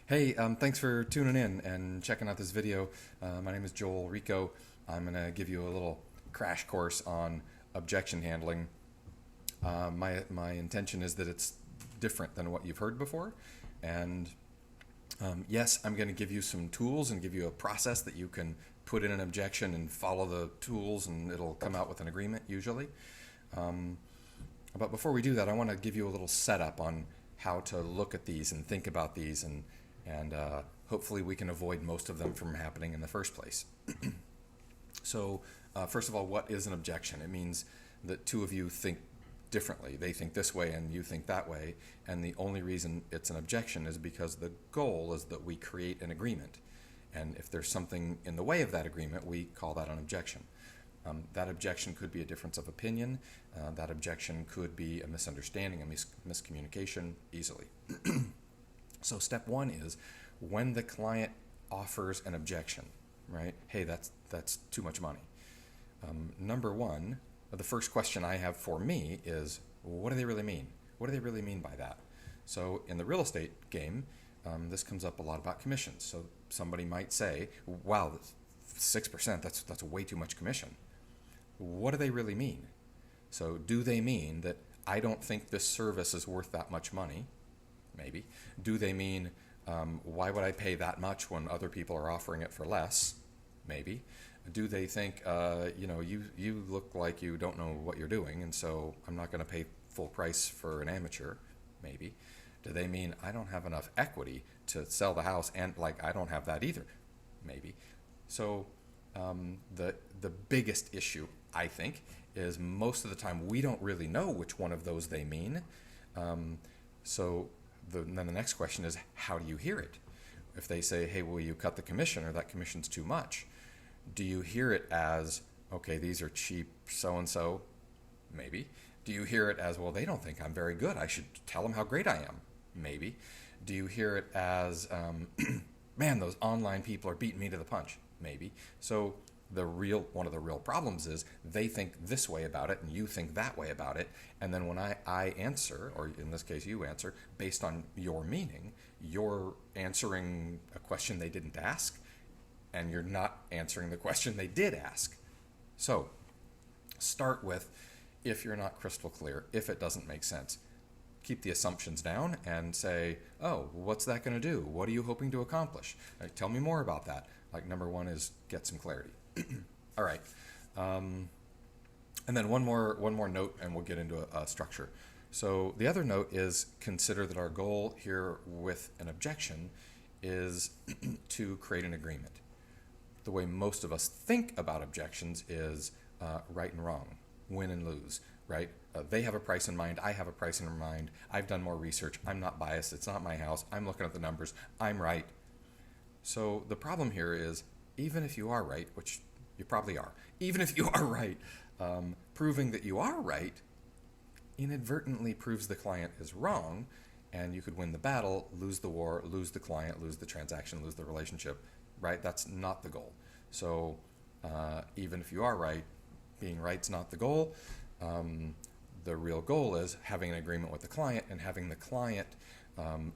Hey, thanks for tuning in and checking out this video. My name is Rico. I'm going to give you a little crash course on objection handling. My intention is that it's different than what you've heard before. And yes, I'm going to give you some tools and give you a process that you can put in an objection and follow the tools, and it'll come out with an agreement usually. But before we do that, I want to give you a little setup on how to look at these and think about these, and hopefully we can avoid most of them from happening in the first place. So, first of all, what is an objection? It means that two of you think differently. They think this way and you think that way, and the only reason it's an objection is because the goal is that we create an agreement. And if there's something in the way of that agreement, we call that an objection. That objection could be a difference of opinion. That objection could be a misunderstanding, a miscommunication, easily. So step one is when the client offers an objection, right? Hey, that's too much money. Number one, the first question I have for me is, what do they really mean? What do they really mean by that? So in the real estate game, this comes up a lot about commissions. So somebody might say, wow, 6%, that's way too much commission. What do they really mean? So do they mean that I don't think this service is worth that much money? Maybe. Do they mean, why would I pay that much when other people are offering it for less? Maybe. Do they think, you look like you don't know what you're doing, and so I'm not going to pay full price for an amateur? Maybe. Do they mean I don't have enough equity to sell the house, and I don't have that either? Maybe. So the biggest issue, I think, is most of the time we don't really know which one of those they mean. Then the next question is, how do you hear it? If they say, hey, will you cut the commission, or that commission's too much? Do you hear it as, okay, these are cheap so-and-so? Maybe. Do you hear it as, well, they don't think I'm very good, I should tell them how great I am? Maybe. Do you hear it as, man, those online people are beating me to the punch? Maybe. So one of the real problems is they think this way about it and you think that way about it, and then when I answer, or in this case you answer, based on your meaning, you're answering a question they didn't ask, and you're not answering the question they did ask. So start with, if you're not crystal clear, if it doesn't make sense, keep the assumptions down and say, oh, what's that going to do? What are you hoping to accomplish? Tell me more about that. Number one is get some clarity. All right. And then one more note, and we'll get into a structure. So the other note is, consider that our goal here with an objection is to create an agreement. The way most of us think about objections is right and wrong, win and lose, right? They have a price in mind, I have a price in mind, I've done more research, I'm not biased, it's not my house, I'm looking at the numbers, I'm right. So the problem here is, even if you are right, which you probably are, even if you are right, proving that you are right inadvertently proves the client is wrong, and you could win the battle, lose the war, lose the client, lose the transaction, lose the relationship, right? That's not the goal. So even if you are right, being right's not the goal. The real goal is having an agreement with the client and having the client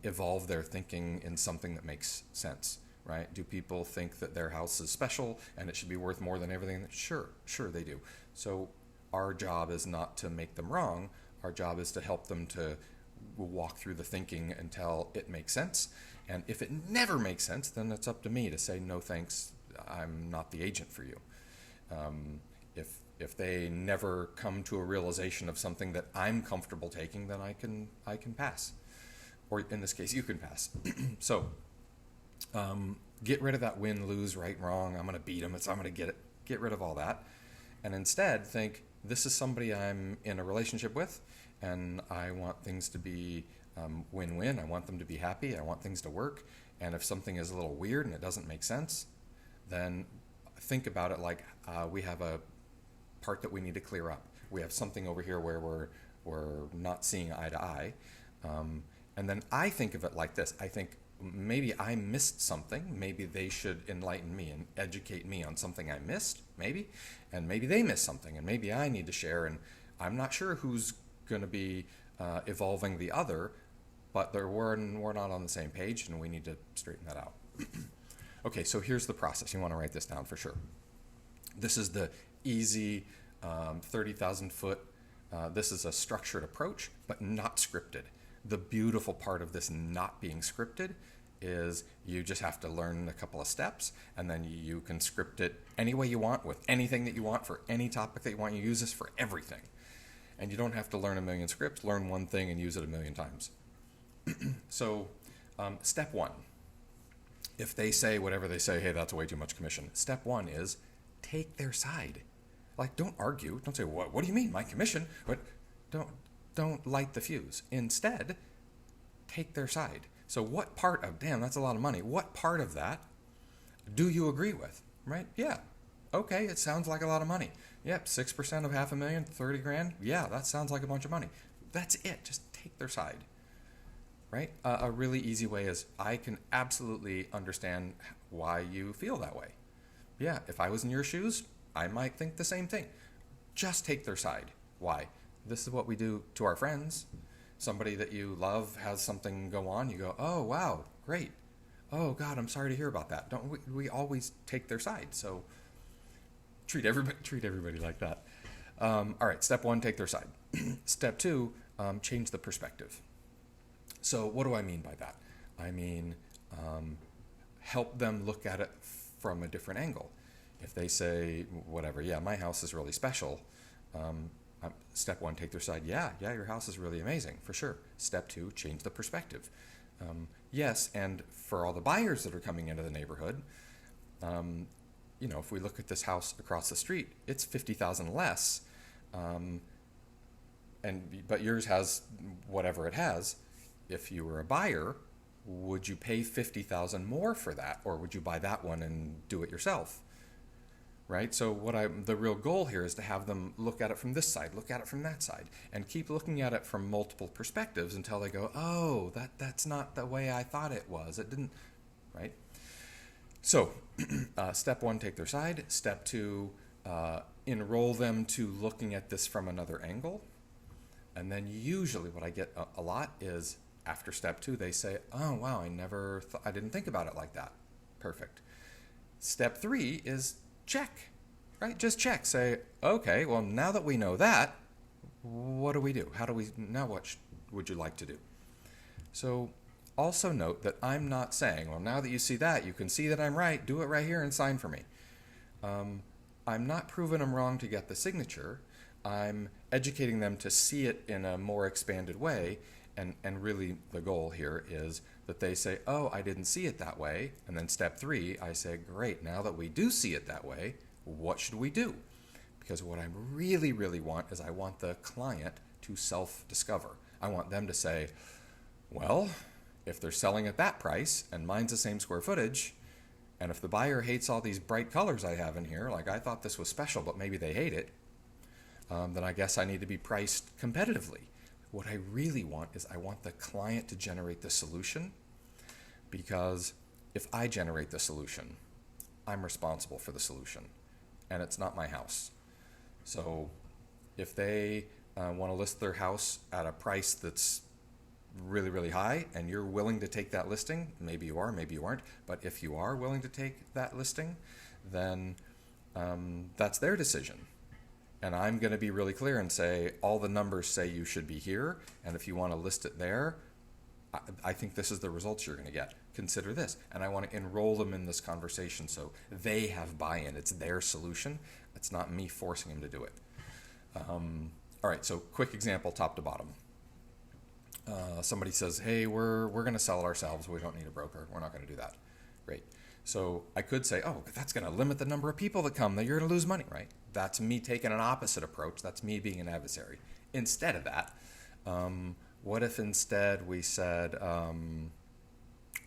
evolve their thinking in something that makes sense. Right? Do people think that their house is special and it should be worth more than everything? Sure they do. So our job is not to make them wrong. Our job is to help them to walk through the thinking until it makes sense. And if it never makes sense, then it's up to me to say, no thanks, I'm not the agent for you. If they never come to a realization of something that I'm comfortable taking, then I can pass. Or in this case, you can pass. So get rid of that win, lose, right, wrong, I'm going to beat them, I'm going to get rid of all that, and instead think, this is somebody I'm in a relationship with, and I want things to be win-win, I want them to be happy, I want things to work, and if something is a little weird and it doesn't make sense, then think about it like we have a part that we need to clear up. We have something over here where we're not seeing eye to eye, and then I think of it like this. I think, maybe I missed something. Maybe they should enlighten me and educate me on something I missed, maybe. And maybe they missed something, and maybe I need to share. And I'm not sure who's going to be evolving the other, but we're not on the same page, and we need to straighten that out. Okay, so here's the process. You want to write this down for sure. This is the easy 30,000 foot. This is a structured approach, but not scripted. The beautiful part of this not being scripted is you just have to learn a couple of steps, and then you can script it any way you want with anything that you want for any topic that you want. You use this for everything. And you don't have to learn a million scripts. Learn one thing and use it a million times. So step one, if they say whatever they say, hey, that's way too much commission. Step one is take their side. Like, don't argue. Don't say, what do you mean, my commission? But don't light the fuse. Instead, take their side. So what part of, damn, that's a lot of money. What part of that do you agree with, right? Yeah. Okay, it sounds like a lot of money. Yep, 6% of $500,000, 30 grand. Yeah, that sounds like a bunch of money. That's it. Just take their side, right? A really easy way is I can absolutely understand why you feel that way. Yeah, if I was in your shoes, I might think the same thing. Just take their side. Why? This is what we do to our friends. Somebody that you love has something go on. You go, oh, wow, great. Oh, God, I'm sorry to hear about that. Don't we always take their side? So treat everybody like that. All right, step one, take their side. Step two, change the perspective. So what do I mean by that? I mean, help them look at it from a different angle. If they say, whatever, yeah, my house is really special, step one, take their side. Yeah, your house is really amazing, for sure. Step two, change the perspective. Yes, and for all the buyers that are coming into the neighborhood, if we look at this house across the street, it's $50,000 less, but yours has whatever it has. If you were a buyer, would you pay $50,000 more for that, or would you buy that one and do it yourself? Right? So the real goal here is to have them look at it from this side, look at it from that side, and keep looking at it from multiple perspectives until they go, oh, that's not the way I thought it was. It didn't, right? So step one, take their side. Step two, enroll them to looking at this from another angle. And then usually what I get a lot is after step two, they say, oh, wow, I didn't think about it like that. Perfect. Step three is check, right? Just check. Say, okay, well, now that we know that, what do we do? What would you like to do? So also note that I'm not saying, well, now that you see that, you can see that I'm right, do it right here and sign for me. I'm not proving I'm wrong to get the signature. I'm educating them to see it in a more expanded way. And really the goal here is that they say, oh, I didn't see it that way. And then step three, I say, great, now that we do see it that way, what should we do? Because what I really, really want is I want the client to self-discover. I want them to say, well, if they're selling at that price and mine's the same square footage, and if the buyer hates all these bright colors I have in here, like I thought this was special, but maybe they hate it, then I guess I need to be priced competitively. What I really want is I want the client to generate the solution, because if I generate the solution, I'm responsible for the solution, and it's not my house. So if they want to list their house at a price that's really, really high, and you're willing to take that listing, maybe you are, maybe you aren't, but if you are willing to take that listing, then that's their decision. And I'm going to be really clear and say, all the numbers say you should be here, and if you want to list it there, I think this is the results you're going to get. Consider this. And I want to enroll them in this conversation so they have buy-in. It's their solution. It's not me forcing them to do it. All right, so quick example, top to bottom. Somebody says, hey, we're going to sell it ourselves. We don't need a broker. We're not going to do that. Great. So I could say, oh, that's going to limit the number of people that come, that you're going to lose money, right? That's me taking an opposite approach. That's me being an adversary. Instead of that, what if instead we said,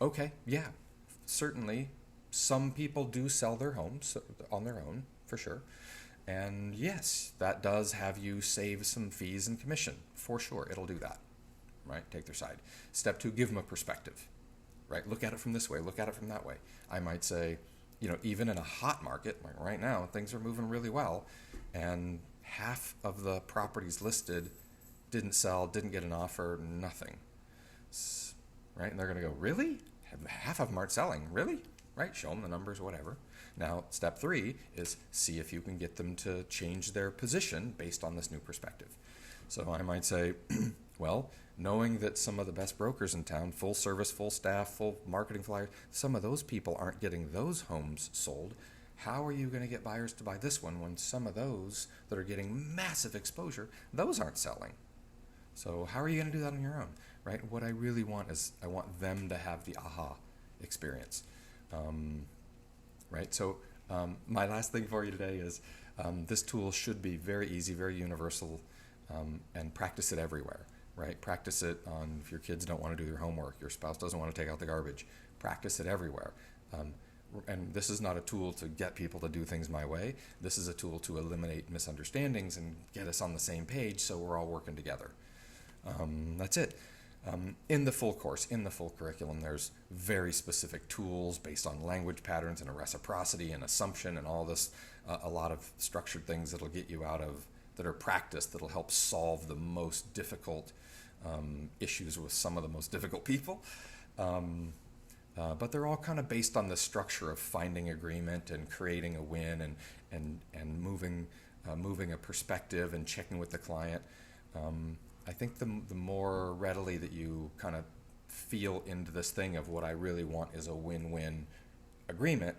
okay, yeah, certainly some people do sell their homes on their own, for sure. And yes, that does have you save some fees and commission. For sure, it'll do that, right? Take their side. Step two, give them a perspective, right? Look at it from this way, look at it from that way. I might say, even in a hot market, like right now, things are moving really well, and half of the properties listed didn't sell, didn't get an offer, nothing. right? And they're going to go, really? Half of them aren't selling, really? Right? Show them the numbers, whatever. Now, step 3 is see if you can get them to change their position based on this new perspective. So I might say, well, knowing that some of the best brokers in town, full service, full staff, full marketing flyers, some of those people aren't getting those homes sold. How are you going to get buyers to buy this one when some of those that are getting massive exposure, those aren't selling? So how are you going to do that on your own, right? What I really want is I want them to have the aha experience, right? So my last thing for you today is this tool should be very easy, very universal, and practice it everywhere, right? Practice it on if your kids don't want to do their homework, your spouse doesn't want to take out the garbage. Practice it everywhere. And this is not a tool to get people to do things my way. This is a tool to eliminate misunderstandings and get us on the same page so we're all working together. That's it. In the full course, in the full curriculum, there's very specific tools based on language patterns and a reciprocity and assumption and all this, a lot of structured things that'll get you out of, that are practiced, that'll help solve the most difficult issues with some of the most difficult people. But they're all kind of based on the structure of finding agreement and creating a win and moving a perspective and checking with the client. I think the more readily that you kind of feel into this thing of what I really want is a win-win agreement,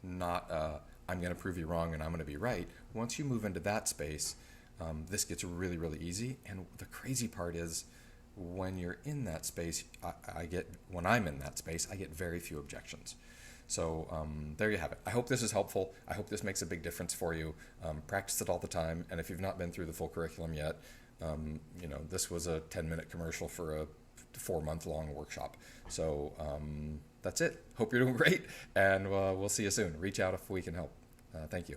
not I'm going to prove you wrong and I'm going to be right. Once you move into that space, this gets really, really easy. And the crazy part is when you're in that space, when I'm in that space, I get very few objections. So there you have it. I hope this is helpful. I hope this makes a big difference for you. Practice it all the time. And if you've not been through the full curriculum yet, this was a 10-minute commercial for a 4-month-long workshop. So that's it. Hope you're doing great, and we'll see you soon. Reach out if we can help. Thank you.